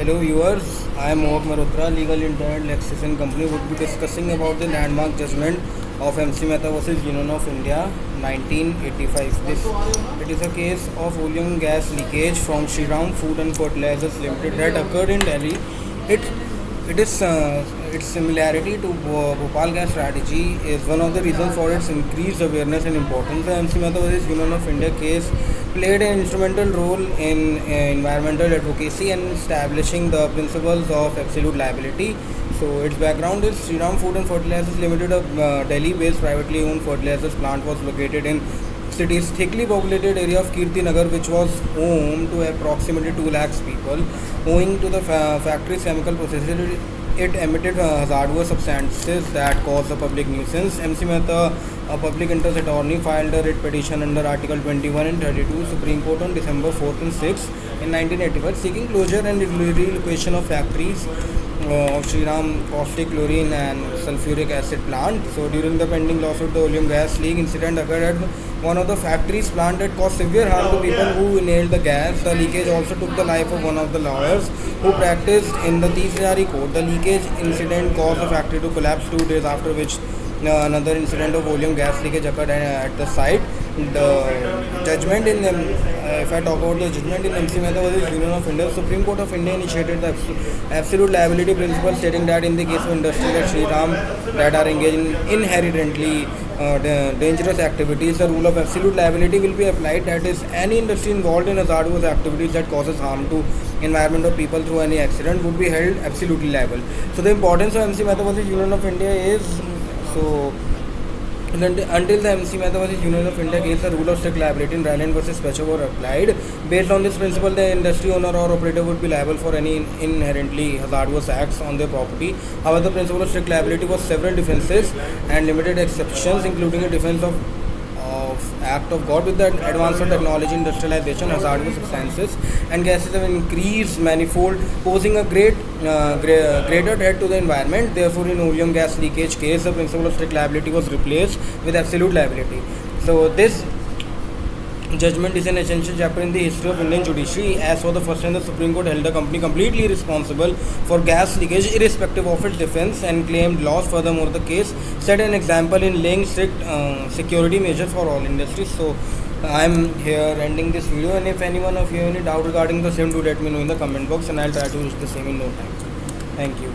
Hello viewers, I am Mohak Malhotra, legal intern at Lexis & Company. Would be discussing about the landmark judgment of MC Mehta versus Union of India 1985. It is a case of oleum gas leakage from Shriram Food and Fertilizers Limited that occurred in Delhi. It it is its similarity to Bhopal gas strategy is one of the reasons for its increased awareness and importance. The MC Mehta versus Union of India case played an instrumental role in environmental advocacy and establishing the principles of absolute liability. So its background is Shriram Food and Fertilizers Limited, a Delhi-based privately owned fertilizers plant, was located in city's thickly populated area of Kirti Nagar, which was home to approximately 2 lakhs people. Owing to the factory's chemical processes, it emitted hazardous substances that caused a public nuisance. MC Mehta, a public interest attorney, filed a writ petition under Article 21 and 32 Supreme Court on December 4th and 6th in 1985, seeking closure and relocation of factories of Shriram caustic chlorine and sulfuric acid plant. So during the pending lawsuit, the oleum gas leak incident occurred at one of the factories plant that caused severe harm to people who inhaled the gas. The leakage also took the life of one of the lawyers who practiced in the Tisari court. The leakage incident caused the factory to collapse 2 days after which another incident of oleum gas leakage occurred at the site. The judgment in if I talk about the judgment in MC Mehta versus Union of India, Supreme Court of India initiated the absolute liability principle, stating that in the case of industry that Shriram that are engaged in inherently dangerous activities, the rule of absolute liability will be applied. That is, any industry involved in hazardous activities that causes harm to environment or people through any accident would be held absolutely liable. So the importance of MC Mehta versus Union of India is until the MC Mehta versus Union of India case, the rule of strict liability in Ryland versus Pecho were applied. Based on this principle, the industry owner or operator would be liable for any inherently hazardous acts on their property. However, the principle of strict liability was several defenses and limited exceptions, including a defense of act of God. With the advance of technology, industrialization, hazardous substances and gases have increased manifold, posing a greater threat to the environment. Therefore, in oleum gas leakage case, the principle of strict liability was replaced with absolute liability. So this judgment is an essential chapter in the history of Indian judiciary, as for the first time the Supreme Court held the company completely responsible for gas leakage irrespective of its defense and claimed loss. Furthermore, the case set an example in laying strict security measures for all industries. So I am here ending this video, and if anyone of you have any doubt regarding the same, do let me know in the comment box and I'll try to reach the same in no time. Thank you.